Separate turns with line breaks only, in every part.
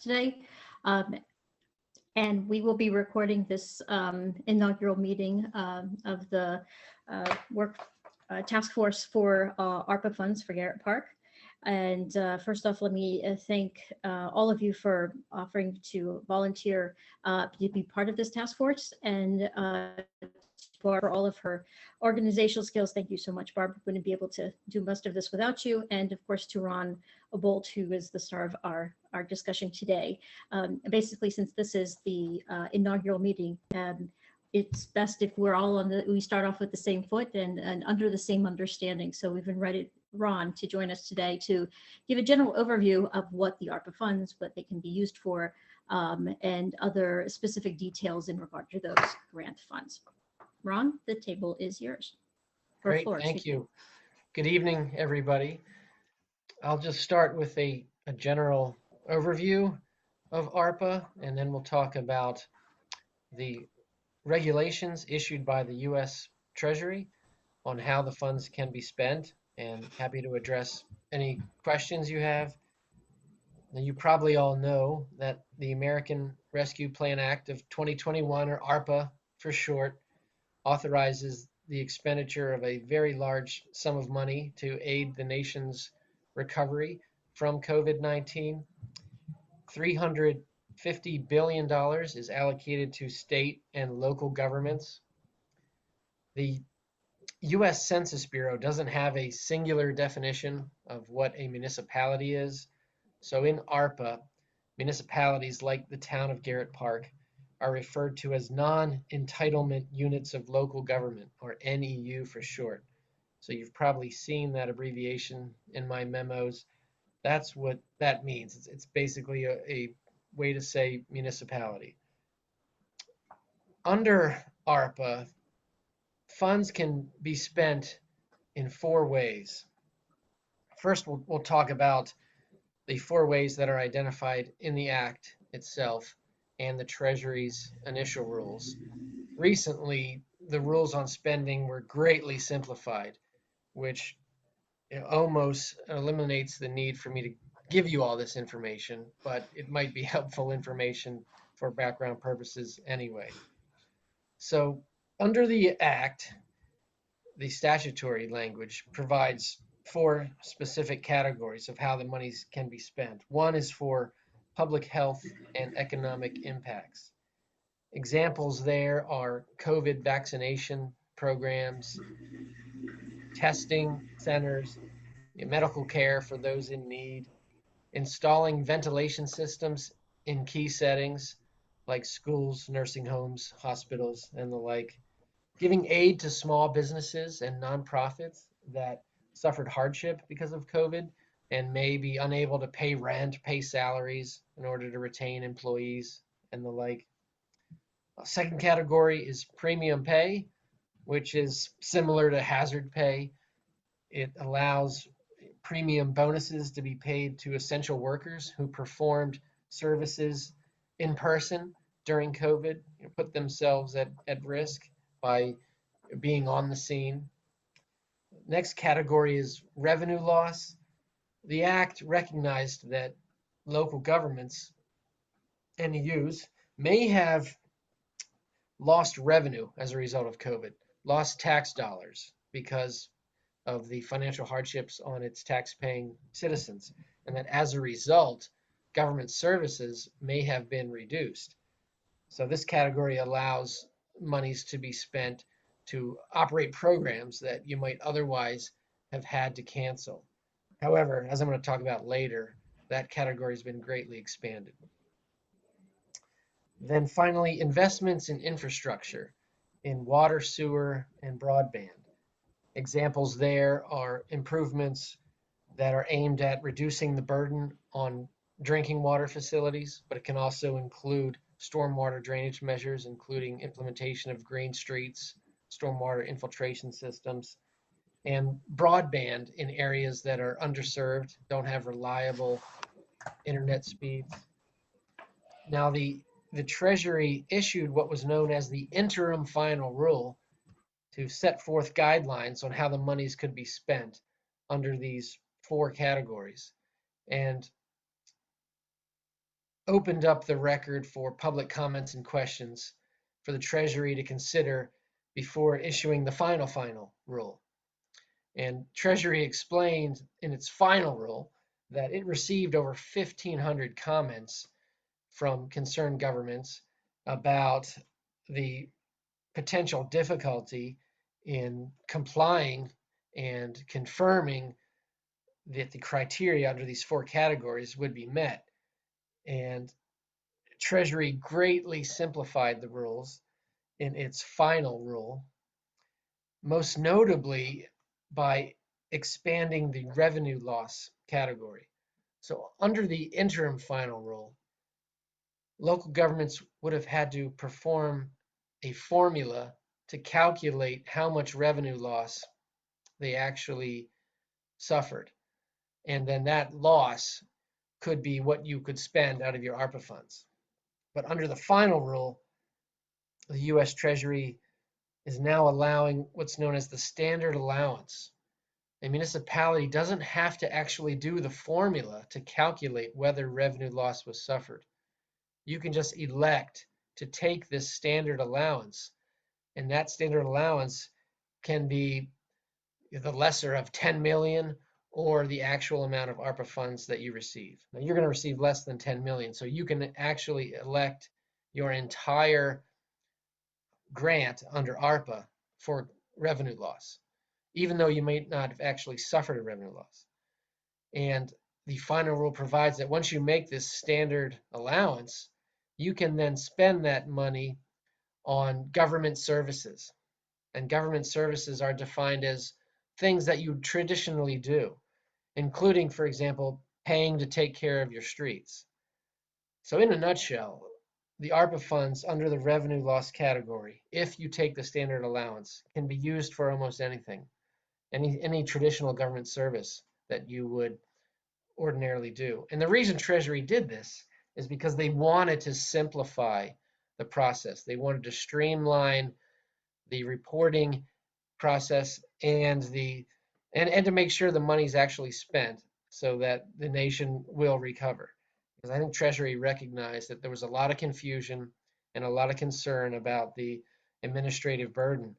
today. Um, and we will be recording this inaugural meeting of the work task force for ARPA funds for Garrett Park. And first off, let me thank all of you for offering to volunteer to be part of this task force, and Barb for all of her organizational skills. Thank you so much, Barb. Wouldn't be able to do most of this without you. And of course, to Ron Bolt, who is the star of our discussion today. Basically, since this is the inaugural meeting, it's best if we're all we start off with the same foot and under the same understanding. So we've invited Ron to join us today to give a general overview of what the ARPA funds, what they can be used for, and other specific details in regard to those grant funds. Ron, the table is yours.
Great, thank you. Good evening, everybody. I'll just start with a general overview of ARPA, and then we'll talk about the regulations issued by the U.S. Treasury on how the funds can be spent, and happy to address any questions you have. Now, you probably all know that the American Rescue Plan Act of 2021, or ARPA for short, authorizes the expenditure of a very large sum of money to aid the nation's recovery from COVID-19. $350 billion is allocated to state and local governments. The US Census Bureau doesn't have a singular definition of what a municipality is. So in ARPA, municipalities like the town of Garrett Park are referred to as non-entitlement units of local government, or NEU for short. So you've probably seen that abbreviation in my memos. That's what that means. It's basically a way to say municipality. Under ARPA, funds can be spent in 4 ways. First, we'll talk about the 4 ways that are identified in the Act itself and the Treasury's initial rules. Recently, the rules on spending were greatly simplified, which almost eliminates the need for me to give you all this information, but it might be helpful information for background purposes anyway. So, under the Act, the statutory language provides 4 specific categories of how the monies can be spent. One is for public health and economic impacts. Examples there are COVID vaccination programs, testing centers, medical care for those in need, installing ventilation systems in key settings like schools, nursing homes, hospitals, and the like, giving aid to small businesses and nonprofits that suffered hardship because of COVID and may be unable to pay rent, pay salaries in order to retain employees and the like. A second category is premium pay, which is similar to hazard pay. It allows premium bonuses to be paid to essential workers who performed services in person during COVID, put themselves at risk by being on the scene. Next category is revenue loss. The Act recognized that local governments, NEUs, may have lost revenue as a result of COVID, lost tax dollars because of the financial hardships on its tax-paying citizens, and that as a result, government services may have been reduced. So this category allows monies to be spent to operate programs that you might otherwise have had to cancel. However, as I'm going to talk about later, that category has been greatly expanded. Then finally, investments in infrastructure, in water, sewer, and broadband. Examples there are improvements that are aimed at reducing the burden on drinking water facilities, but it can also include stormwater drainage measures, including implementation of green streets, stormwater infiltration systems, and broadband in areas that are underserved, don't have reliable internet speeds. Now, the Treasury issued what was known as the interim final rule to set forth guidelines on how the monies could be spent under these 4 categories. And opened up the record for public comments and questions for the Treasury to consider before issuing the final rule. And Treasury explained in its final rule that it received over 1,500 comments from concerned governments about the potential difficulty in complying and confirming that the criteria under these four categories would be met. And Treasury greatly simplified the rules in its final rule, most notably by expanding the revenue loss category. So under the interim final rule, local governments would have had to perform a formula to calculate how much revenue loss they actually suffered. And then that loss could be what you could spend out of your ARPA funds. But under the final rule, the US Treasury is now allowing what's known as the standard allowance. A municipality doesn't have to actually do the formula to calculate whether revenue loss was suffered. You can just elect to take this standard allowance, and that standard allowance can be the lesser of 10 million or the actual amount of ARPA funds that you receive. Now you're going to receive less than 10 million, so you can actually elect your entire grant under ARPA for revenue loss, even though you may not have actually suffered a revenue loss. And the final rule provides that once you make this standard allowance, you can then spend that money on government services. And government services are defined as things that you traditionally do, including, for example, paying to take care of your streets. So in a nutshell, the ARPA funds under the revenue loss category, if you take the standard allowance, can be used for almost anything, any traditional government service that you would ordinarily do. And the reason Treasury did this is because they wanted to simplify the process. They wanted to streamline the reporting process and to make sure the money's actually spent so that the nation will recover. Because I think Treasury recognized that there was a lot of confusion and a lot of concern about the administrative burden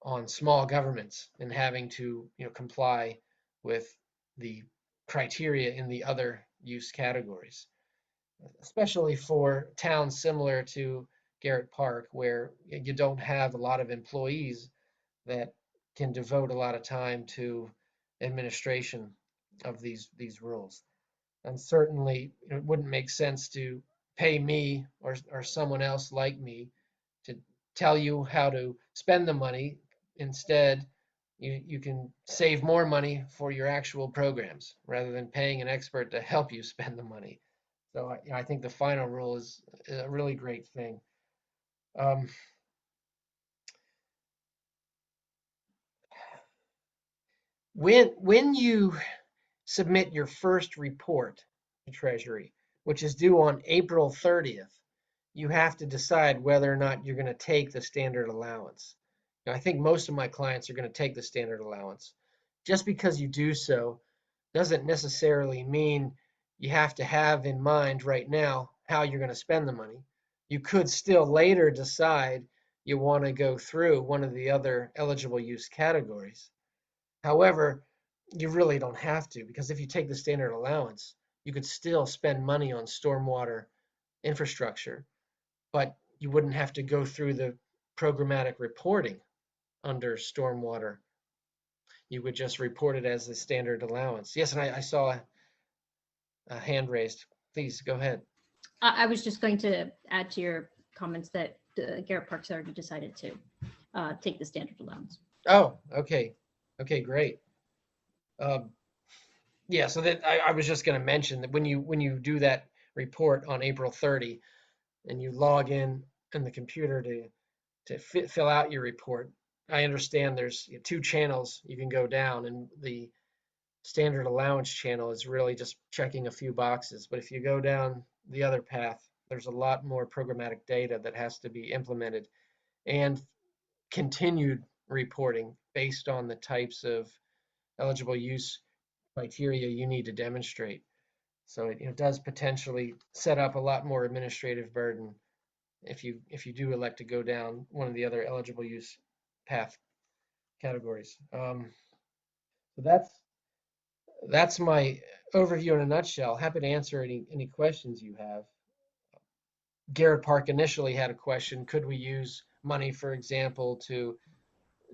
on small governments and having to, comply with the criteria in the other use categories, especially for towns similar to Garrett Park, where you don't have a lot of employees that can devote a lot of time to administration of these rules. And certainly it wouldn't make sense to pay me or someone else like me to tell you how to spend the money. Instead, you can save more money for your actual programs rather than paying an expert to help you spend the money. So I think the final rule is a really great thing. Um, when you submit your first report to Treasury, which is due on April 30th, you have to decide whether or not you're going to take the standard allowance. Now, I think most of my clients are going to take the standard allowance. Just because you do so doesn't necessarily mean you have to have in mind right now how you're going to spend the money. You could still later decide you want to go through one of the other eligible use categories. However, you really don't have to, because if you take the standard allowance, you could still spend money on stormwater infrastructure, but you wouldn't have to go through the programmatic reporting under stormwater. You would just report it as the standard allowance. Yes, and I saw a hand raised. Please go ahead.
I was just going to add to your comments that Garrett Park's already decided to take the standard allowance.
Oh, okay. Okay, great. Um, yeah, so that I was just going to mention that when you do that report on April 30 and you log in the computer to fill out your report, I understand there's two channels you can go down, and the standard allowance channel is really just checking a few boxes. But if you go down the other path, there's a lot more programmatic data that has to be implemented and continued reporting based on the types of eligible use criteria you need to demonstrate. So it does potentially set up a lot more administrative burden if you do elect to go down one of the other eligible use path categories. So that's my overview in a nutshell. Happy to answer any questions you have. Garrett Park initially had a question: could we use money, for example, to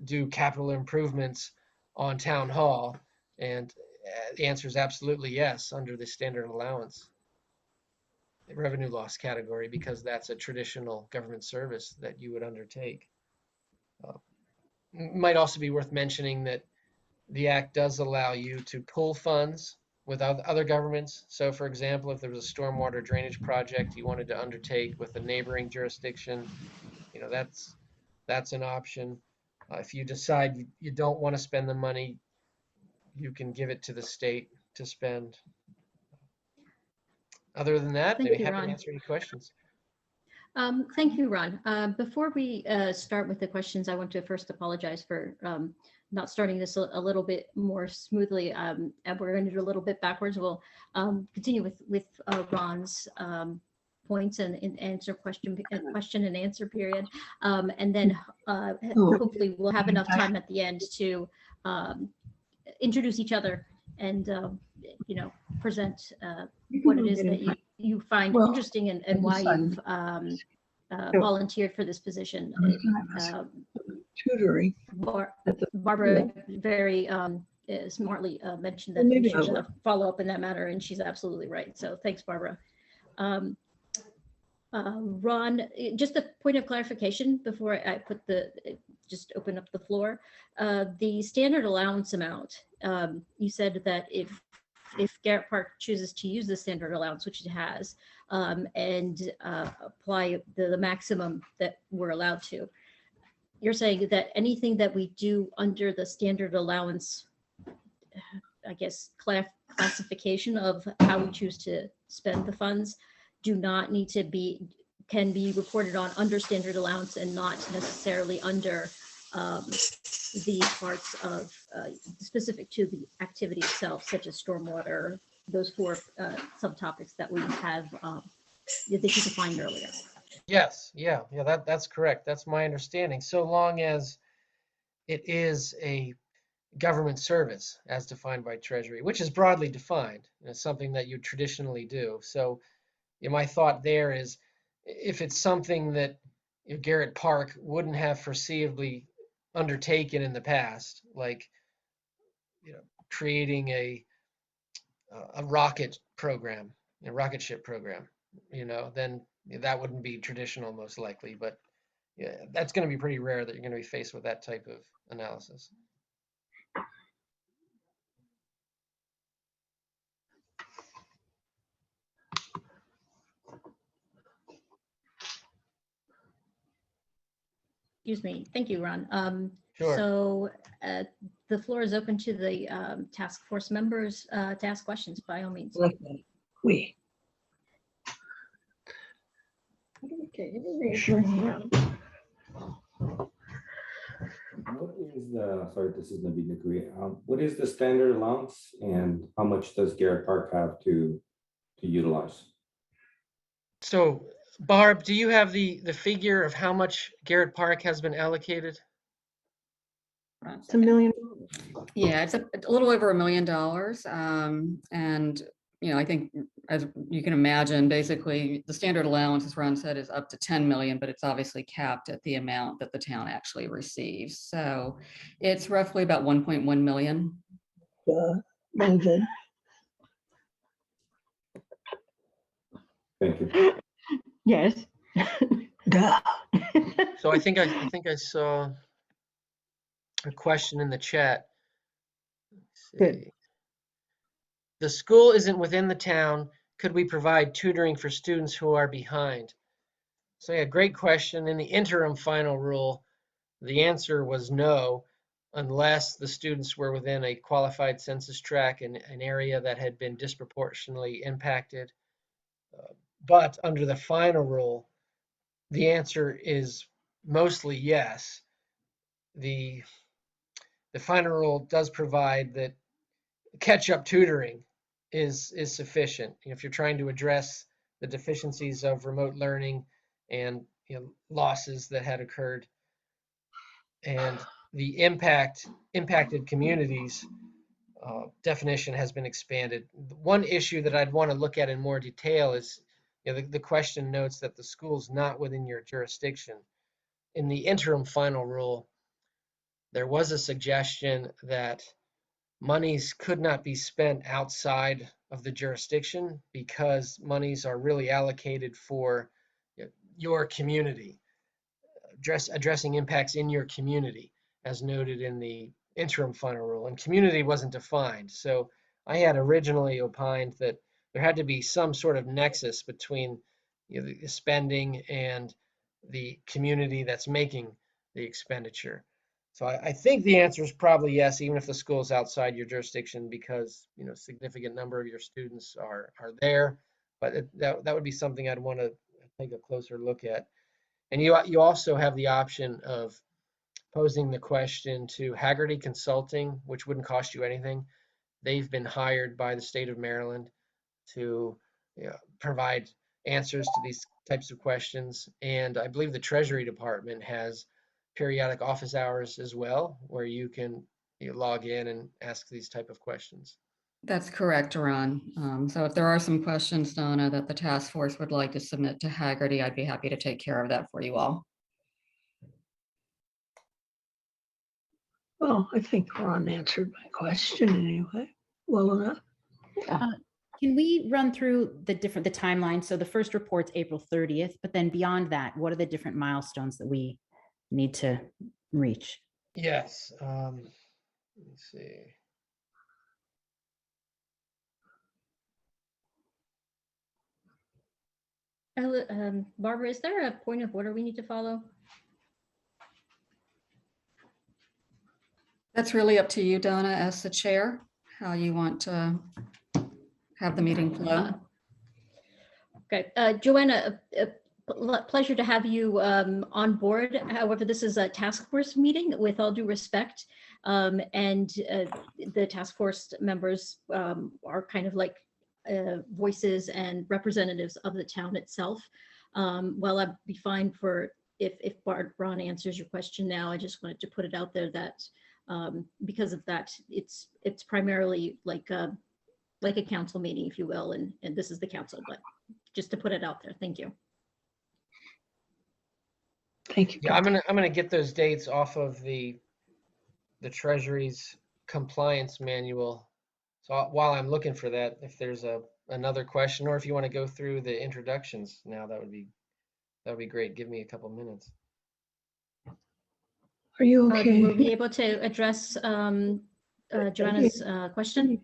do capital improvements on Town Hall? And the answer is absolutely yes, under the standard allowance revenue loss category, because that's a traditional government service that you would undertake. Might also be worth mentioning that the act does allow you to pool funds with other governments. So for example, if there was a stormwater drainage project you wanted to undertake with a neighboring jurisdiction, that's an option. If you decide you don't want to spend the money, you can give it to the state to spend. Other than that,
Thank
I'd be
you,
happy to
Ron.
answer any questions.
Thank you, Ron. Before we start with the questions, I want to first apologize for not starting this a little bit more smoothly. And we're going to do a little bit backwards. We'll continue with Ron's points and answer question and answer period. And then hopefully we'll have enough time at the end to introduce each other and present what it is that you find interesting and why you've volunteered for this position.
Tutoring.
Barbara very smartly mentioned that we should follow up in that matter, and she's absolutely right. So thanks, Barbara. Ron, just a point of clarification before I just open up the floor. The standard allowance amount, you said that if Garrett Park chooses to use the standard allowance, which it has, and apply the maximum that we're allowed to, you're saying that anything that we do under the standard allowance, I guess, classification of how we choose to spend the funds, do not need to can be reported on under standard allowance and not necessarily under the parts of specific to the activity itself, such as stormwater, those four subtopics that we have that you defined earlier.
Yes, yeah, that's correct. That's my understanding. So long as it is a government service as defined by Treasury, which is broadly defined, it's something that you traditionally do. So my thought there is, if it's something that Garrett Park wouldn't have foreseeably undertaken in the past, like creating a rocket program, a rocket ship program, then that wouldn't be traditional most likely. But yeah, that's going to be pretty rare that you're going to be faced with that type of analysis.
Excuse me. Thank you, Ron.
Sure.
So the floor is open to the task force members to ask questions, by all means.
We.
Okay, raise your hand. What is the, sorry, this is Naveed Nagri. What is the standard allowance and how much does Garrett Park have to utilize?
So, Barb, do you have the figure of how much Garrett Park has been allocated?
It's $1 million.
Yeah, it's a little over $1 million. And, I think, as you can imagine, basically the standard allowance, as Ron said, is up to 10 million, but it's obviously capped at the amount that the town actually receives. So it's roughly about 1.1 million.
Thank you.
Yes. Duh.
So I think I saw a question in the chat. Let's see. The school isn't within the town. Could we provide tutoring for students who are behind? So yeah, great question. In the interim final rule, the answer was no, unless the students were within a qualified census tract in an area that had been disproportionately impacted. But under the final rule, the answer is mostly yes. The final rule does provide that catch-up tutoring is sufficient. If you're trying to address the deficiencies of remote learning and losses that had occurred, and the impacted communities definition has been expanded. One issue that I'd want to look at in more detail is the question notes that the school's not within your jurisdiction. In the interim final rule, there was a suggestion that monies could not be spent outside of the jurisdiction because monies are really allocated for your community, addressing impacts in your community, as noted in the interim final rule, and community wasn't defined. So I had originally opined that there had to be some sort of nexus between the spending and the community that's making the expenditure. So I think the answer is probably yes, even if the school is outside your jurisdiction, because a significant number of your students are there. But that would be something I'd want to take a closer look at. And you also have the option of posing the question to Haggerty Consulting, which wouldn't cost you anything. They've been hired by the state of Maryland to provide answers to these types of questions. And I believe the Treasury Department has periodic office hours as well, where you can log in and ask these type of questions.
That's correct, Ron. So if there are some questions, Donna, that the task force would like to submit to Haggerty, I'd be happy to take care of that for you all.
Well, I think Ron answered my question anyway, well enough.
Can we run through the timeline? So the first report's April 30th, but then beyond that, what are the different milestones that we need to reach?
Yes. Let me see.
Barbara, is there a point of order we need to follow?
That's really up to you, Donna, as the chair, how you want to have the meeting flow.
Okay, Joanna, pleasure to have you on board. However, this is a task force meeting, with all due respect. And the task force members are kind of like voices and representatives of the town itself. While I'd be fine for if Ron answers your question now, I just wanted to put it out there that because of that, it's primarily like a council meeting, if you will, and this is the council, but just to put it out there. Thank you.
Thank you.
Yeah, I'm gonna get those dates off of the Treasury's compliance manual. So while I'm looking for that, if there's another question, or if you want to go through the introductions now, that would be great. Give me a couple minutes.
Are you okay?
Will be able to address Joanna's question?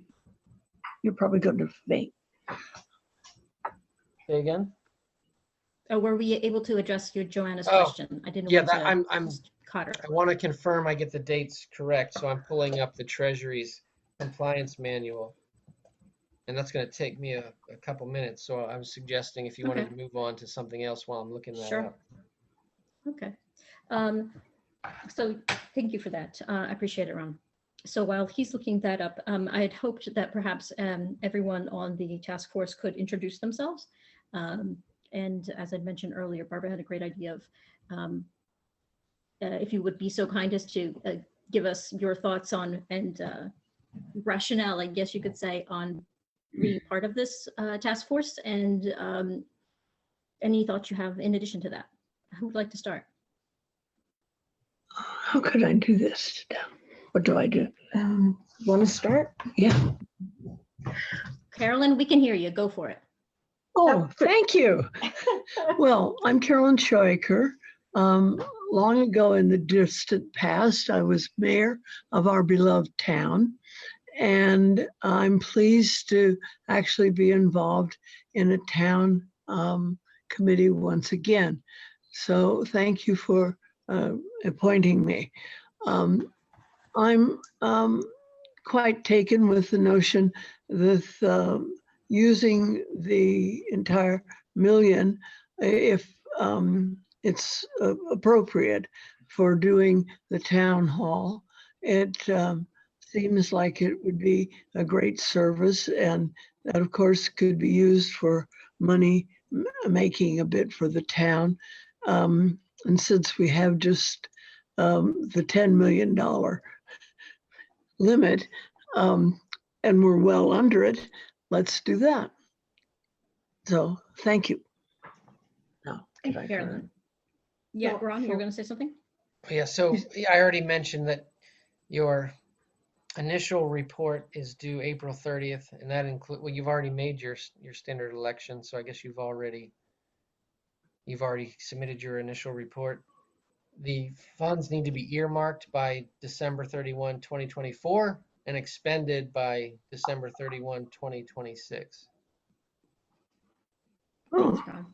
You're probably going to faint.
Say again?
Or were we able to address Joanna's
Oh,
question? I didn't
yeah,
want to
I'm
just caught her.
I want to confirm I get the dates correct, so I'm pulling up the Treasury's compliance manual, and that's going to take me a couple minutes. So I was suggesting if you wanted to move on to something else while I'm looking that
Sure.
up.
Okay. So thank you for that. I appreciate it, Ron. So while he's looking that up, I had hoped that perhaps everyone on the task force could introduce themselves. And as I mentioned earlier, Barbara had a great idea of if you would be so kind as to give us your thoughts on and rationale, I guess you could say, on being part of this task force, and any thoughts you have in addition to that. Who would like to start?
How could I do this? What do I do?
Want to start?
Yeah.
Carolyn, we can hear you. Go for it.
Oh, thank you. Well, I'm Carolyn Scheucher. Long ago in the distant past, I was mayor of our beloved town, and I'm pleased to actually be involved in a town committee once again. So thank you for appointing me. I'm quite taken with the notion that using the entire million, if it's appropriate for doing the town hall, it seems like it would be a great service, and that of course could be used for money making a bit for the town. And since we have just the $10 million limit, and we're well under it, let's do that. So thank you.
No.
Thank you, Carolyn. Yeah,
Well,
Ron, you were
for-
going to say something?
Yeah, so I already mentioned that your initial report is due April 30th, and that include, well, you've already made your standard election, so I guess you've already submitted your initial report. The funds need to be earmarked by December 31, 2024, and expended by December 31, 2026.
Oh,
Thanks, Ron.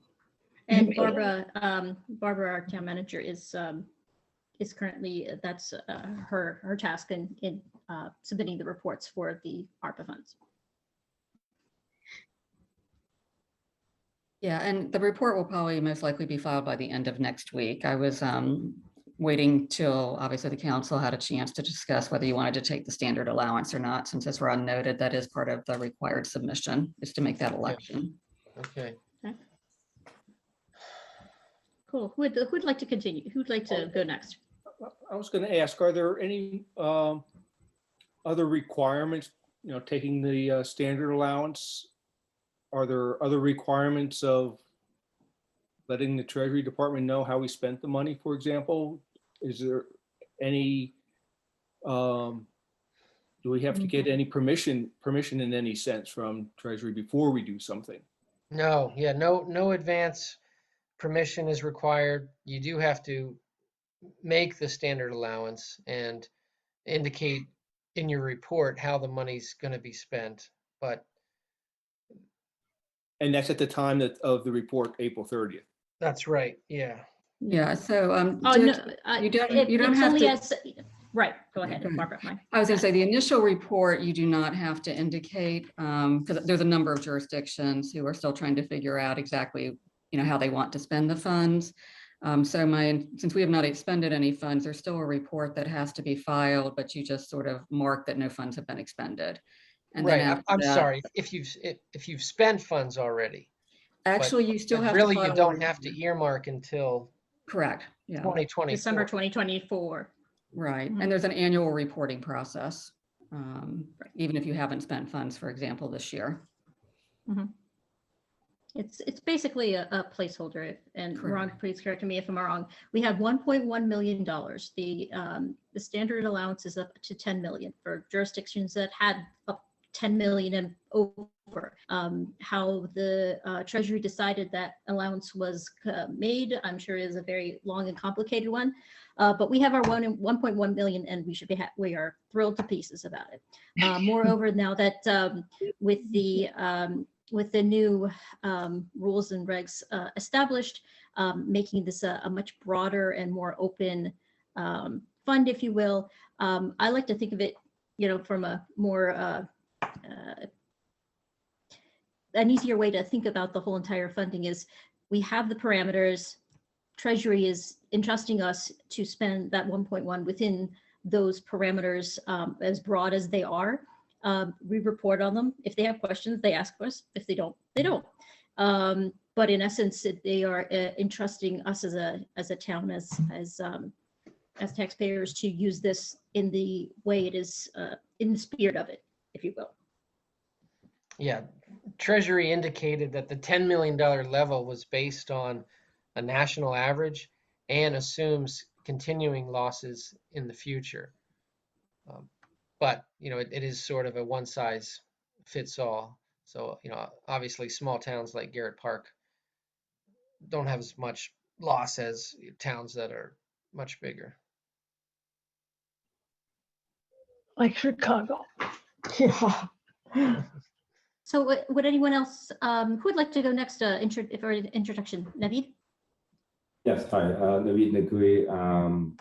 And
Okay.
Barbara, our town manager, is currently, that's her task in submitting the reports for the ARPA funds.
Yeah, and the report will probably most likely be filed by the end of next week. I was waiting till obviously the council had a chance to discuss whether you wanted to take the standard allowance or not, since as Ron noted, that is part of the required submission, is to make that election.
Okay.
Cool. Who'd like to continue? Who'd like to go next?
I was going to ask, are there any other requirements, taking the standard allowance? Are there other requirements of letting the Treasury Department know how we spent the money, for example? Is there any, do we have to get any permission in any sense from Treasury before we do something?
No, yeah, no advance permission is required. You do have to make the standard allowance and indicate in your report how the money's going to be spent. But
And that's at the time of the report, April 30th.
that's right. Yeah.
Yeah, so
Oh,
Dick,
no,
you don't
it's
have
only
to.
as, right, go ahead,
Okay.
Barbara. Mine.
I was going to say the initial report, you do not have to indicate, because there's a number of jurisdictions who are still trying to figure out exactly, how they want to spend the funds. Since we have not expended any funds, there's still a report that has to be filed, but you just sort of mark that no funds have been expended. And
Right.
then after
I'm
that,
sorry if you've spent funds already.
actually, you still
But
have
really
to file.
you don't have to earmark until
Correct. Yeah.
2024.
December 2024.
Right.
Mhm.
And there's an annual reporting process, even if you haven't spent funds, for example, this year.
It's basically a placeholder, and Ron,
Correct.
please correct me if I'm wrong. We have $1.1 million. The standard allowance is up to 10 million for jurisdictions that had up 10 million and over. How the Treasury decided that allowance was made, I'm sure is a very long and complicated one. But we have our 1.1 million, and we are thrilled to pieces about it. Moreover, now that with the new rules and regs established, making this a much broader and more open fund, if you will. I like to think of it, from a more an easier way to think about the whole entire funding is we have the parameters. Treasury is entrusting us to spend that 1.1 within those parameters, as broad as they are. We report on them. If they have questions, they ask us. If they don't, they don't. But in essence, they are entrusting us as a town, as taxpayers, to use this in the way it is, in the spirit of it, if you will.
Yeah, Treasury indicated that the $10 million level was based on a national average and assumes continuing losses in the future. But, it is sort of a one size fits all. So, obviously small towns like Garrett Park don't have as much loss as towns that are much bigger.
like Chicago. Yeah.
So would anyone else, who would like to go next for introduction? Naveed?
Yes, hi, Naveed Nagui,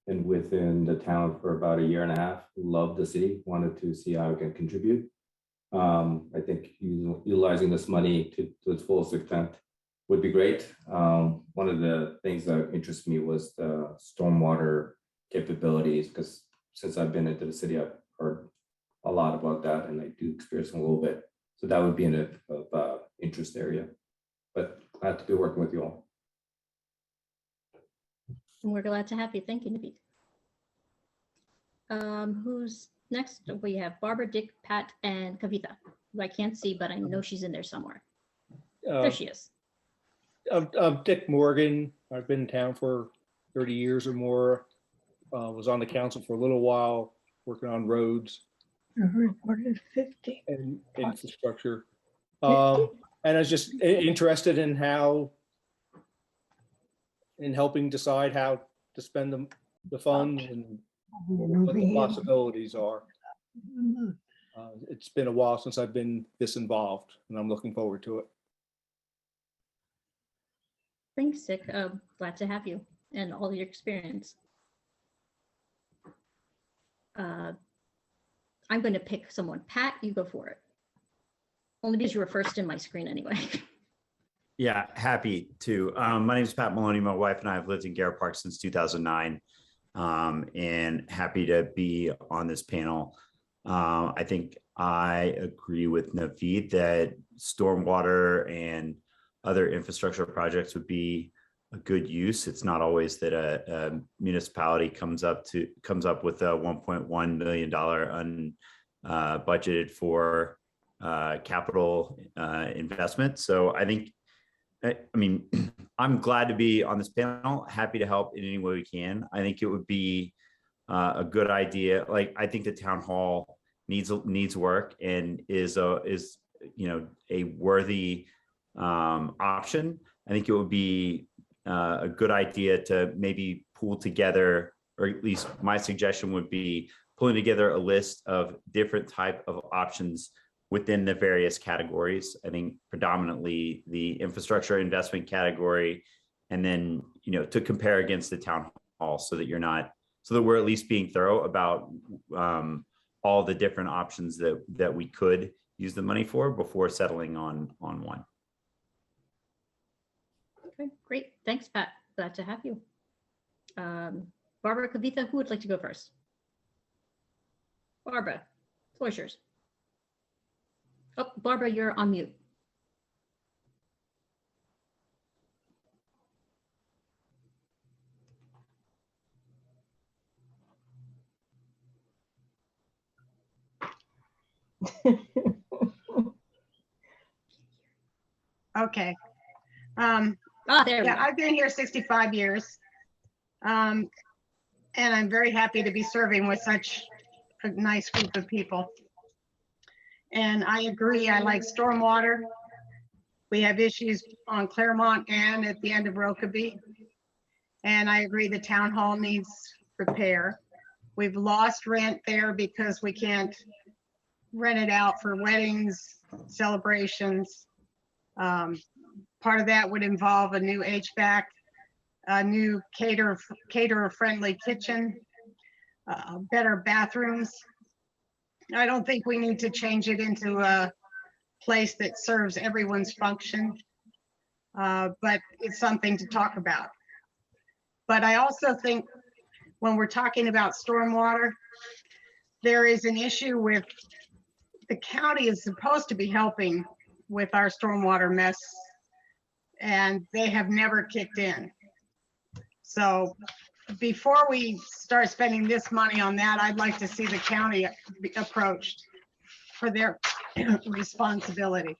been within the town for about a year and a half. Love the city, wanted to see how I can contribute. I think utilizing this money to its fullest extent would be great. One of the things that interested me was the stormwater capabilities, because since I've been into the city, I've heard a lot about that, and I do experience them a little bit. So that would be an of interest area. But glad to be working with you all.
And we're glad to have you. Thank you, Naveed. Who's next? We have Barbara, Dick, Pat, and Kavita, who I can't see, but I know she's in there somewhere. There she is.
I'm Dick Morgan. I've been in town for 30 years or more. Was on the council for a little while, working on roads
Reported 50.
and
Plus.
infrastructure. And I was just interested in helping decide how to spend the funds and what the possibilities are. It's been a while since I've been this involved, and I'm looking forward to it.
Thanks, Dick. Glad to have you and all your experience. I'm going to pick someone. Pat, you go for it. Only because you were first in my screen anyway.
Yeah, happy to. My name is Pat Maloney. My wife and I have lived in Garrett Park since 2009, and happy to be on this panel. I think I agree with Naveed that stormwater and other infrastructure projects would be a good use. It's not always that a municipality comes up with a $1.1 million budgeted for capital investment. So I think, I mean, I'm glad to be on this panel, happy to help in any way we can. I think it would be a good idea. Like, I think the town hall needs work and is a worthy option. I think it would be a good idea to maybe pool together, or at least my suggestion would be pulling together a list of different type of options within the various categories. I think predominantly the infrastructure investment category, and then, to compare against the town hall so that we're at least being thorough about all the different options that we could use the money for before settling on one.
Okay, great. Thanks, Pat. Glad to have you. Barbara, Kavita, who would like to go first? Barbara, floor is yours. Oh, Barbara, you're on mute.
Okay.
There we
Yeah,
go.
I've been here 65 years. And I'm very happy to be serving with such a nice group of people. And I agree, I like stormwater. We have issues on Claremont and at the end of Rokeby. And I agree the town hall needs repair. We've lost rent there because we can't rent it out for weddings, celebrations. Part of that would involve a new HVAC, a new caterer-friendly kitchen, better bathrooms. I don't think we need to change it into a place that serves everyone's function, but it's something to talk about. But I also think when we're talking about stormwater, there is an issue with the county is supposed to be helping with our stormwater mess, and they have never kicked in. So before we start spending this money on that, I'd like to see the county be approached for their responsibility.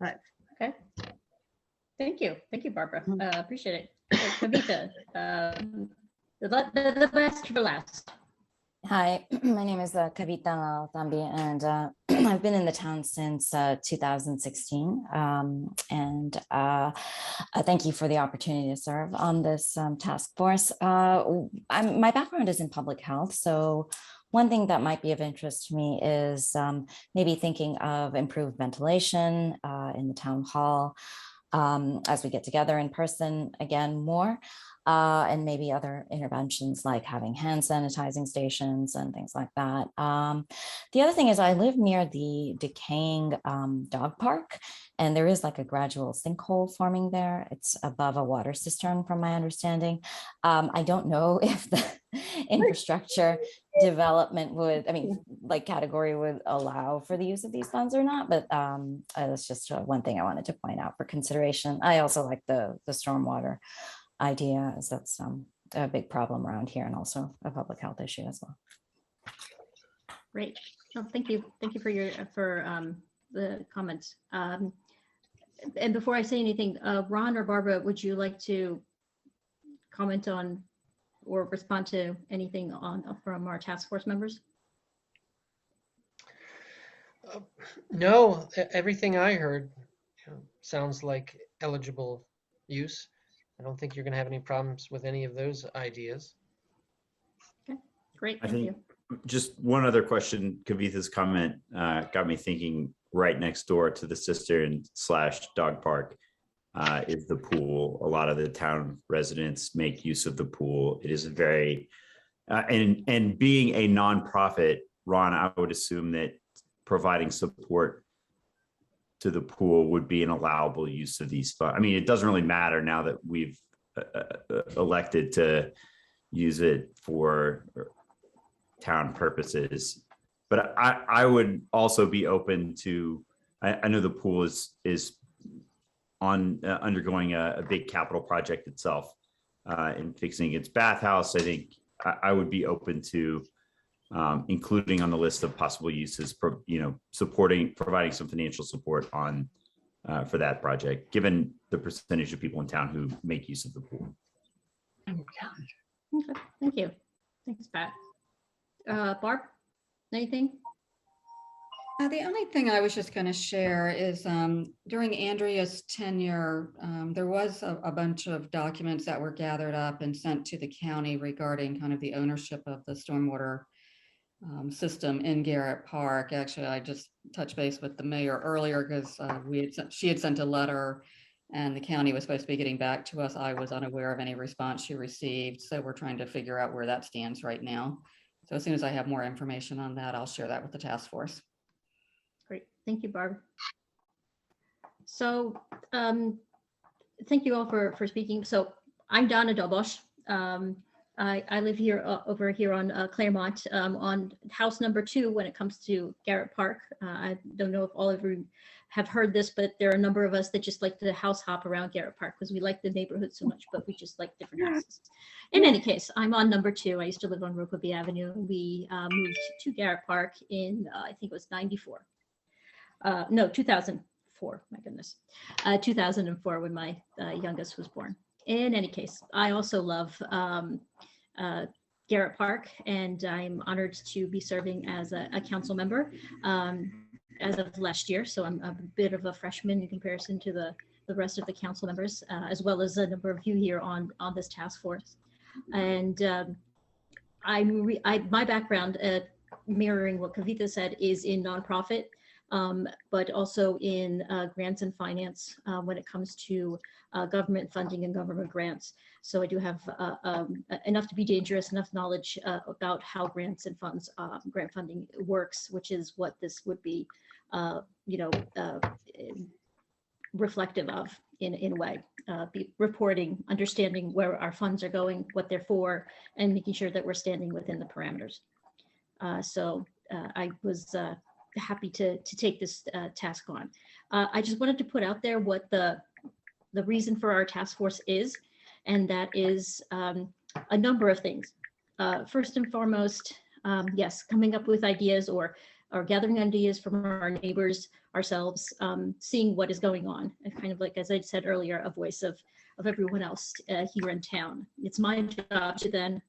But
Okay. Thank you, Barbara. Appreciate it. Kavita, the best for last.
Hi, my name is Kavita Thambi, and I've been in the town since 2016. Thank you for the opportunity to serve on this task force. My background is in public health, so one thing that might be of interest to me is maybe thinking of improved ventilation in the town hall as we get together in person again more. And maybe other interventions like having hand sanitizing stations and things like that. The other thing is I live near the decaying dog park, And there is like a gradual sinkhole forming there. It's above a water cistern from my understanding. I don't know if the infrastructure development would, I mean, like category would allow for the use of these funds or not, but that's just one thing I wanted to point out for consideration. I also like the stormwater idea, as that's a big problem around here and also a public health issue as well.
Great. Oh, thank you. Thank you for your the comments. And before I say anything, Ron or Barbara, would you like to comment on or respond to anything on from our task force members?
No, everything I heard sounds like eligible use. I don't think you're going to have any problems with any of those ideas.
Okay, great.
I
Thank
think
you.
just one other question. Kavitha's comment got me thinking. Right next door to the cistern / dog park is the pool. A lot of the town residents make use of the pool. It is a very and being a nonprofit, Ron, I would assume that providing support to the pool would be an allowable use of these funds. I mean, it doesn't really matter now that we've elected to use it for town purposes. But I would also be open to, I know the pool is on undergoing a big capital project itself in fixing its bathhouse. I think I would be open to including on the list of possible uses, providing some financial support on for that project, given the percentage of people in town who make use of the pool.
Okay, thank you. Thanks, Pat. Barb, anything?
The only thing I was just going to share is during Andrea's tenure, there was a bunch of documents that were gathered up and sent to the county regarding kind of the ownership of the stormwater system in Garrett Park. Actually, I just touched base with the mayor earlier because she had sent a letter and the county was supposed to be getting back to us. I was unaware of any response she received. So we're trying to figure out where that stands right now. So as soon as I have more information on that, I'll share that with the task force.
Great, thank you, Barb. So thank you all for speaking. So I'm Donna Dobosh. I live here over here on Claremont on house number 2 when it comes to Garrett Park. I don't know if all of you have heard this, but there are a number of us that just like to house hop around Garrett Park because we like the neighborhood so much, but we just like different houses. In any case, I'm on number 2. I used to live on Rokeby Avenue. We moved to Garrett Park in, I think it was 94. No, 2004, my goodness. 2004 when my youngest was born. In any case, I also love Garrett Park, and I'm honored to be serving as a council member as of last year. So I'm a bit of a freshman in comparison to the rest of the council members, as well as a number of you here on this task force. And my background, mirroring what Kavitha said, is in nonprofit, but also in grants and finance when it comes to government funding and government grants. So I do have enough to be dangerous, enough knowledge about how grants and funds, grant funding works, which is what this would be, reflective of in a way, be reporting, understanding where our funds are going, what they're for, and making sure that we're standing within the parameters. So I was happy to take this task on. I just wanted to put out there what the reason for our task force is, and that is a number of things. First and foremost, yes, coming up with ideas or gathering ideas from our neighbors, ourselves, seeing what is going on, and kind of like, as I said earlier, a voice of everyone else here in town. It's my job to then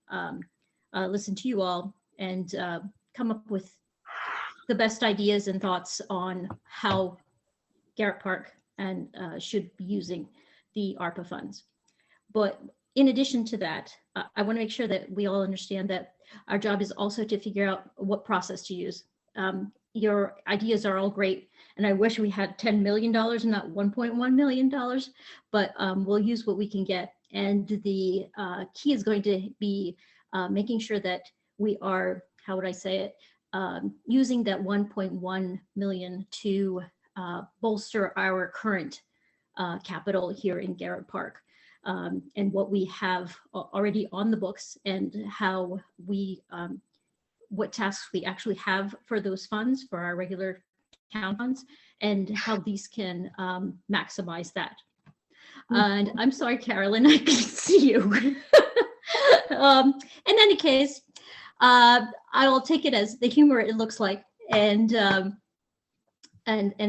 listen to you all and come up with the best ideas and thoughts on how Garrett Park and should be using the ARPA funds. But in addition to that, I want to make sure that we all understand that our job is also to figure out what process to use. Your ideas are all great, and I wish we had $10 million and not $1.1 million, but we'll use what we can get. And the key is going to be making sure that we are, how would I say it, using that 1.1 million to bolster our current capital here in Garrett Park, and what we have already on the books, and how we what tasks we actually have for those funds, for our regular town funds, and how these can maximize that. And I'm sorry, Carolyn, I can see you. In any case, I will take it as the humor it looks like, and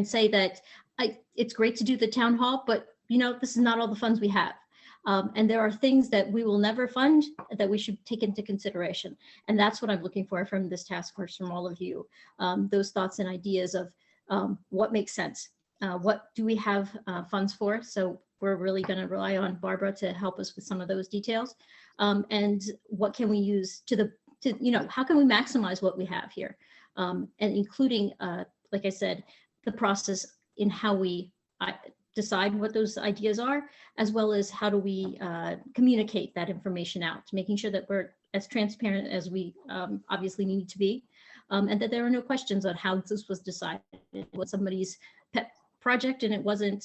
say that it's great to do the town hall, but this is not all the funds we have. And there are things that we will never fund that we should take into consideration. And that's what I'm looking for from this task force, from all of you. Those thoughts and ideas of what makes sense. What do we have funds for? So we're really going to rely on Barbara to help us with some of those details. And what can we use how can we maximize what we have here? And including, like I said, the process in how we decide what those ideas are, as well as how do we communicate that information out, making sure that we're as transparent as we obviously need to be, and that there are no questions on how this was decided. It was somebody's pet project, and it wasn't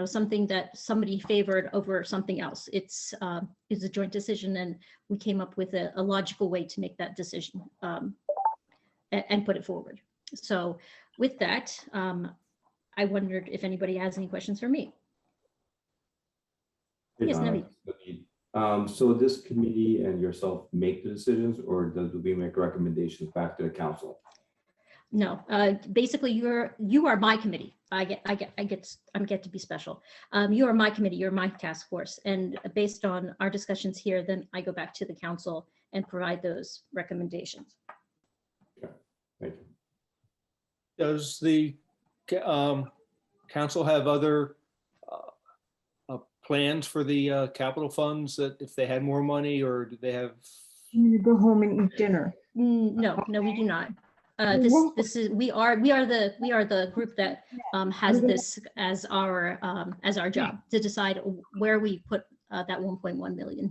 something that somebody favored over something else. It's a joint decision, and we came up with a logical way to make that decision and put it forward. So with that, I wondered if anybody has any questions for me. Yes, Naveed.
So this committee and yourself make the decisions, or do we make recommendations back to the council?
No, basically you are my committee. I get to be special. You are my committee, you're my task force. And based on our discussions here, then I go back to the council and provide those recommendations.
Okay, thank you.
Does the council have other plans for the capital funds, that if they had more money, or do they have?
You go home and eat dinner.
No, we do not. We are the group that has this as our job, to decide where we put that $1.1 million.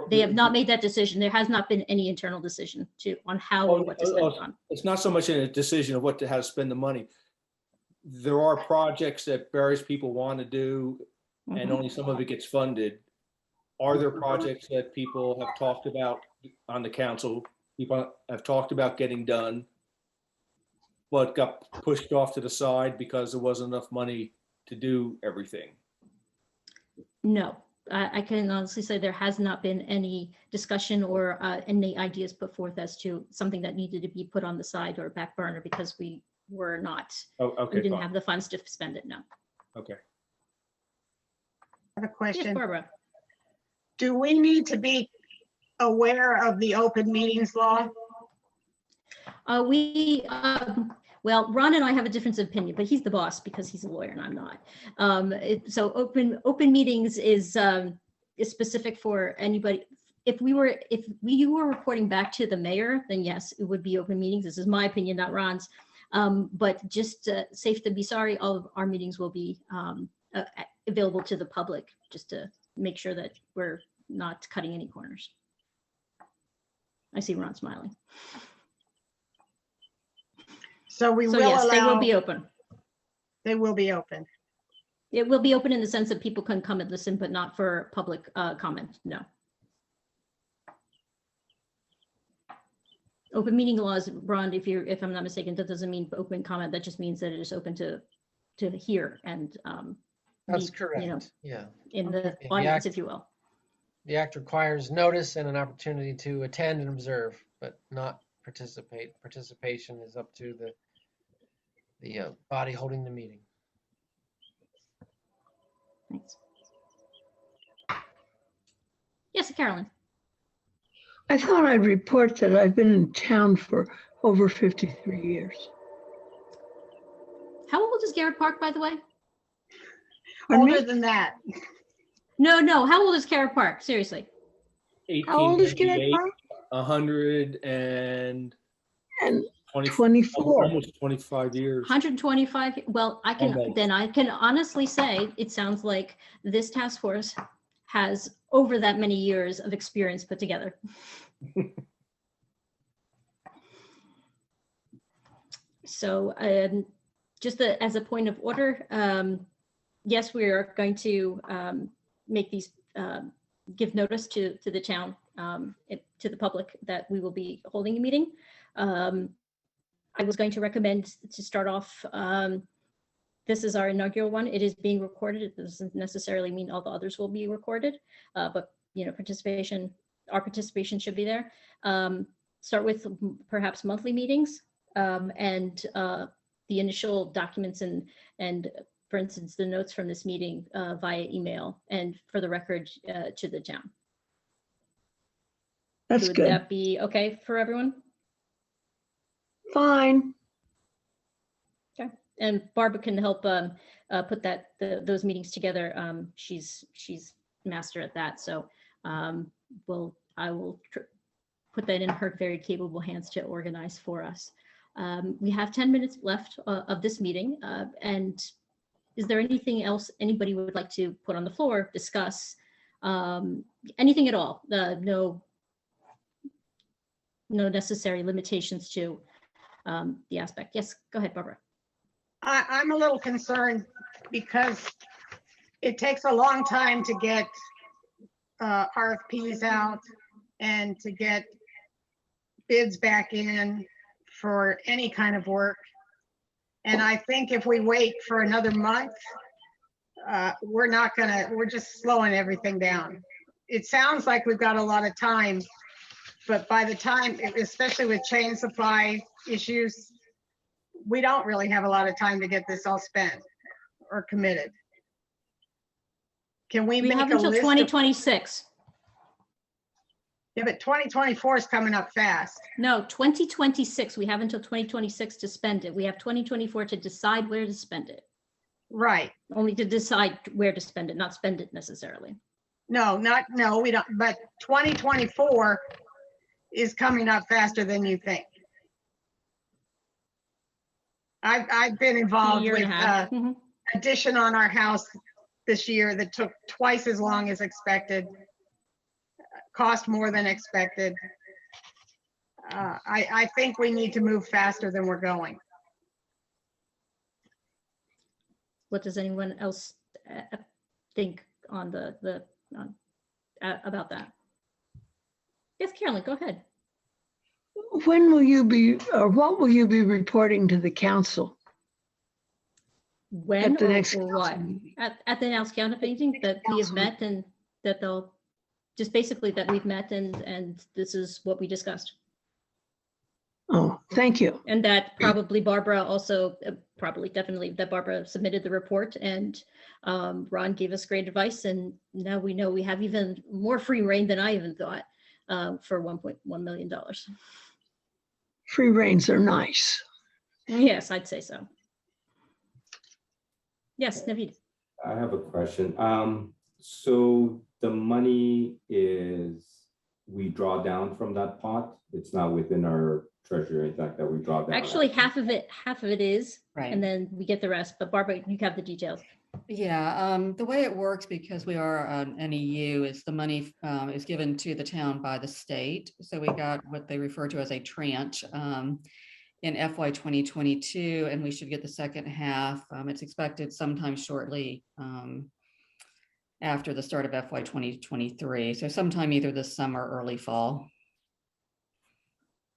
They have not made that decision. There has not been any internal decision on how or what to spend it on.
It's not so much in a decision of how to spend the money. There are projects that various people want to do, and only some of it gets funded. Are there projects that people have talked about on the council, people have talked about getting done, but got pushed off to the side because there wasn't enough money to do everything?
No, I can honestly say there has not been any discussion or any ideas put forth as to something that needed to be put on the side or back burner because we were not, we didn't have the funds to spend it, no.
Okay.
I have a question.
Yes, Barbara.
Do we need to be aware of the open meetings law?
Well, Ron and I have a difference of opinion, but he's the boss because he's a lawyer and I'm not. So open meetings is specific for anybody. If you were reporting back to the mayor, then yes, it would be open meetings. This is my opinion, not Ron's. But just safe to be sorry, all of our meetings will be available to the public, just to make sure that we're not cutting any corners. I see Ron smiling.
So we will
yes,
allow.
they will be open.
They will be open.
It will be open in the sense that people can come and listen, but not for public comment. No. Open meeting laws, Ron, if I'm not mistaken, that doesn't mean open comment. That just means that it is open to hear and
That's correct. Yeah.
In the audience, if you will.
The act requires notice and an opportunity to attend and observe, but not participate. Participation is up to the body holding the meeting.
Thanks. Yes, Carolyn.
I thought I'd report that I've been in town for over 53 years.
How old is Garrett Park, by the way?
Older than that.
No. How old is Garrett Park? Seriously.
How old is Garrett Park?
124. Almost 25 years.
125. Well, I can honestly say it sounds like this task force has over that many years of experience put together. So just as a point of order, yes, we are going to make these, give notice to the town, to the public that we will be holding a meeting. I was going to recommend to start off, this is our inaugural one. It is being recorded. It doesn't necessarily mean all the others will be recorded, but our participation should be there. Start with perhaps monthly meetings, and the initial documents and for instance, the notes from this meeting via email and for the record to the town.
That's
Would
good.
that be okay for everyone?
Fine.
Okay. And Barbara can help put those meetings together. She's master at that. So I will put that in her very capable hands to organize for us. We have 10 minutes left of this meeting. And is there anything else anybody would like to put on the floor, discuss, anything at all? No necessary limitations to the aspect. Yes, go ahead, Barbara.
I'm a little concerned because it takes a long time to get RFPs out and to get bids back in for any kind of work. And I think if we wait for another month, we're just slowing everything down. It sounds like we've got a lot of time, but by the time, especially with chain supply issues, we don't really have a lot of time to get this all spent or committed. Can we make
have
a
until
list
2026.
Yeah, but 2024 is coming up fast.
No, 2026. We have until 2026 to spend it. We have 2024 to decide where to spend it.
Right.
Only to decide where to spend it, not spend it necessarily.
No, we don't. But 2024 is coming up faster than you think. I've been involved with addition on our house this year that took twice as long as expected, cost more than expected. I think we need to move faster than we're going.
What does anyone else think on about that? Yes, Carolyn, go ahead.
When will you be, or what will you be reporting to the council?
When
At the
or,
next
or what?
council meeting?
At the next council meeting that we have met, and that they'll just basically that we've met and this is what we discussed.
Oh, thank you.
And that probably Barbara also, definitely that Barbara submitted the report, and Ron gave us great advice, and now we know we have even more free reign than I even thought for $1.1 million.
Free reins are nice.
Yes, I'd say so. Yes, Naveed.
I have a question. So the money we draw down from that pot. It's not within our treasury, in fact, that we draw down.
Actually, half of it is,
Right.
and then we get the rest. But Barbara, you have the details.
Yeah, the way it works, because we are an NEU, is the money is given to the town by the state. So we got what they refer to as a tranche in FY 2022, and we should get the second half. It's expected sometime shortly after the start of FY 2023. So sometime either this summer or early fall.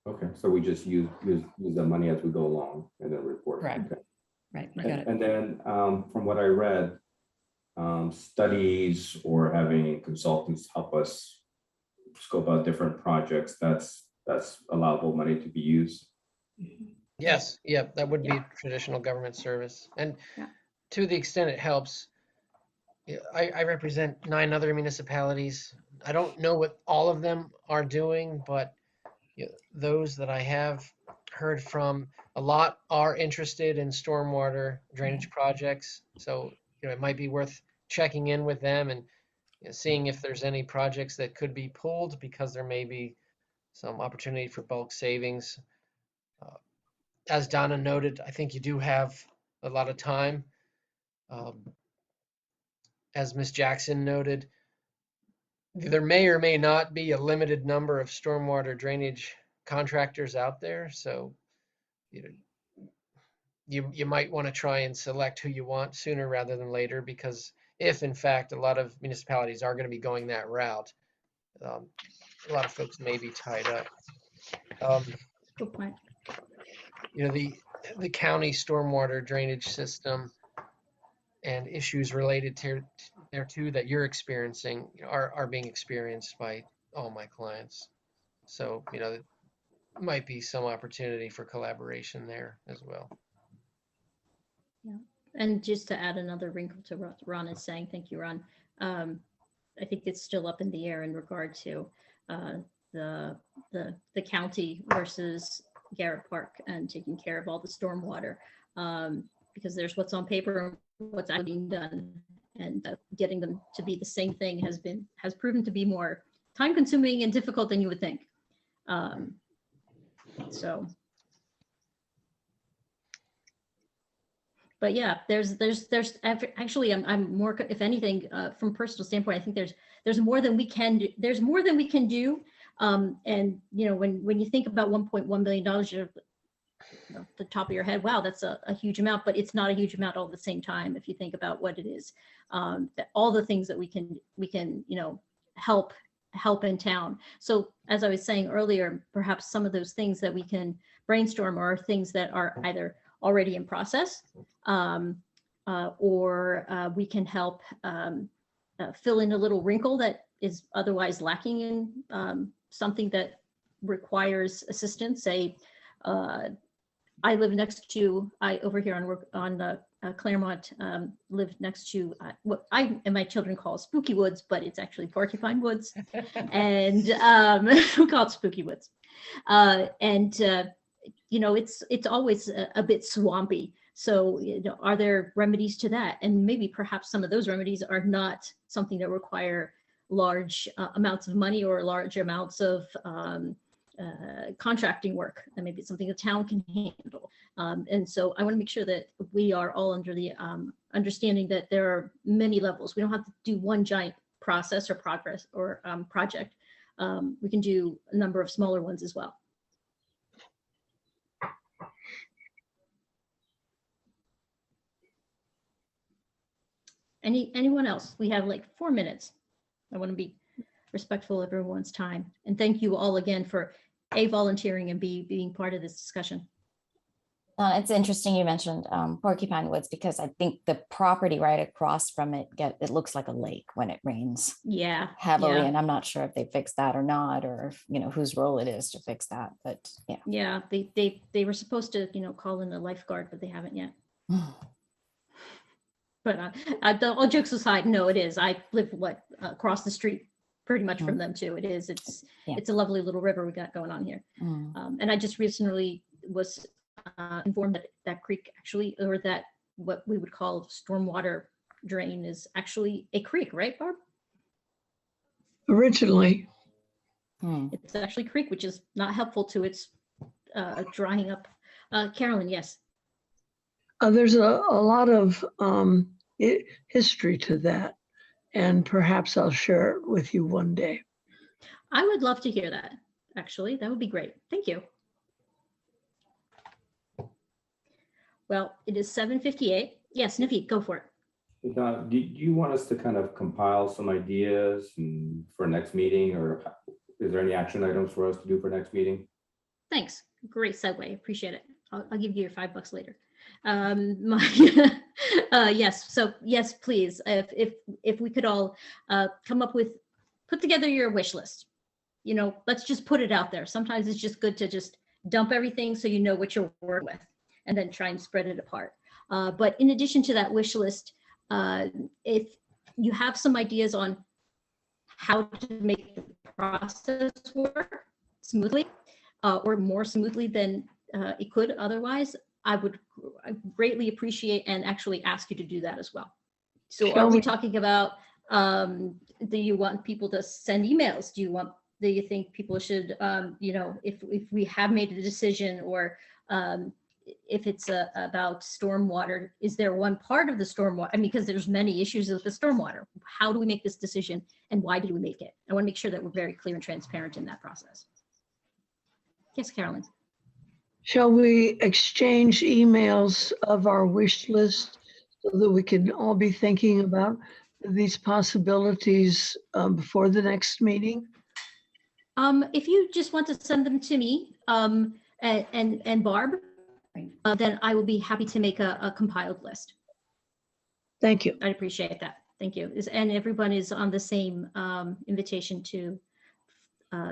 Okay, so we just use the money as we go along and then report.
Correct.
Okay.
Right, you got it.
And then from what I read, studies or having consultants help us scope out different projects, that's allowable money to be used.
Yes, yeah, that would be traditional government service. And to the extent it helps, I represent 9 other municipalities. I don't know what all of them are doing, but those that I have heard from, a lot are interested in stormwater drainage projects. So, it might be worth checking in with them and seeing if there's any projects that could be pulled, because there may be some opportunity for bulk savings. As Donna noted, I think you do have a lot of time. As Ms. Jackson noted, there may or may not be a limited number of stormwater drainage contractors out there. So, you might want to try and select who you want sooner rather than later, because if in fact a lot of municipalities are going to be going that route, a lot of folks may be tied up.
Good point.
You know, the county stormwater drainage system and issues related to thereto that you're experiencing are being experienced by all my clients. So, you know, there might be some opportunity for collaboration there as well.
Yeah. And just to add another wrinkle to what Ron is saying, thank you, Ron. I think it's still up in the air in regard to the county versus Garrett Park and taking care of all the stormwater, because there's what's on paper and what's actually being done, and getting them to be the same thing has proven to be more time consuming and difficult than you would think. So, but yeah, there's actually, I'm more, if anything, from a personal standpoint, I think there's more than we can do. There's more than we can do. And you know, when you think about $1.1 billion, you're, you know, the top of your head, wow, that's a huge amount, but it's not a huge amount all at the same time. If you think about what it is, that all the things that we can, you know, help in town. So as I was saying earlier, perhaps some of those things that we can brainstorm are things that are either already in process, or we can help fill in a little wrinkle that is otherwise lacking in something that requires assistance. Say, I live next to, over here on Claremont, live next to what I and my children call Spooky Woods, but it's actually Porcupine Woods, and we call it Spooky Woods. You know, it's always a bit swampy. So, you know, are there remedies to that? And maybe perhaps some of those remedies are not something that require large amounts of money or large amounts of contracting work, and maybe it's something the town can handle. And so I want to make sure that we are all under the understanding that there are many levels. We don't have to do one giant process or progress or project. We can do a number of smaller ones as well. Anyone else? We have like 4 minutes. I want to be respectful of everyone's time. And thank you all again for A, volunteering, and B, being part of this discussion.
It's interesting you mentioned Porcupine Woods, because I think the property right across from it it looks like a lake when it rains.
Yeah,
heavily,
yeah.
And I'm not sure if they fixed that or not, or if, you know, whose role it is to fix that. But yeah.
Yeah, they were supposed to, you know, call in a lifeguard, but they haven't yet. But all jokes aside, no, it is. I live across the street pretty much from them too. It's a lovely little river we got going on here. And I just recently was informed that that creek actually, or that what we would call stormwater drain, is actually a creek, right, Barb?
Originally.
It's actually a creek, which is not helpful to its drying up. Carolyn, yes.
There's a lot of history to that, and perhaps I'll share it with you one day.
I would love to hear that, actually. That would be great. Thank you. Well, it is 7:58. Yes, Nivi, go for it.
Do you want us to kind of compile some ideas for next meeting, or is there any action items for us to do for next meeting?
Thanks. Great segue. Appreciate it. I'll give you your $5 later. Yes. So yes, please. If we could all put together your wish list. You know, let's just put it out there. Sometimes it's just good to just dump everything so you know what you're working with, and then try and spread it apart. But in addition to that wish list, if you have some ideas on how to make the process work smoothly, or more smoothly than it could otherwise, I would greatly appreciate and actually ask you to do that as well. So are we talking about, do you want people to send emails? Do you think people should, you know, if we have made a decision, or if it's about stormwater, is there one part of the stormwater? I mean, because there's many issues with the stormwater. How do we make this decision, and why did we make it? I want to make sure that we're very clear and transparent in that process. Yes, Carolyn.
Shall we exchange emails of our wish list so that we can all be thinking about these possibilities before the next meeting?
If you just want to send them to me, and Barb, then I will be happy to make a compiled list.
Thank you.
I appreciate that. Thank you. And everyone is on the same invitation to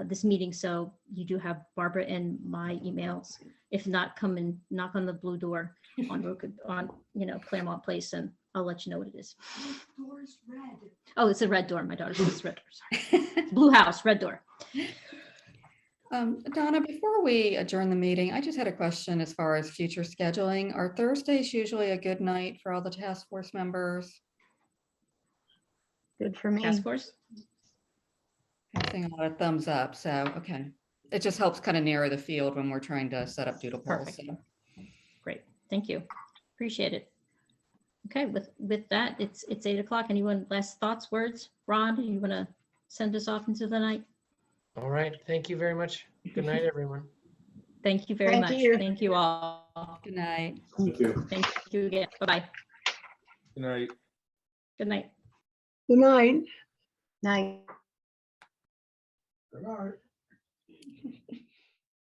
this meeting, so you do have Barbara and my emails. If not, come and knock on the blue door on Claremont Place, and I'll let you know what it is.
Door's red.
Oh, it's a red door. My daughter says it's red door. Sorry. Blue house, red door.
Donna, before we adjourn the meeting, I just had a question as far as future scheduling. Are Thursdays usually a good night for all the task force members?
Good for me.
Task force.
I'm seeing a lot of thumbs up, so, okay. It just helps kind of narrow the field when we're trying to set up doodle polls.
Perfect.
So.
Great. Thank you. Appreciate it. Okay, with that, it's 8 o'clock. Anyone last thoughts, words? Ron, you want to send us off into the night?
All right. Thank you very much. Good night, everyone.
Thank you very
Thank
much.
you.
Thank you all.
Good night.
Thank you.
Thank you again. Bye-bye.
Good night.
Good night.
Good night.
Night.
Good night.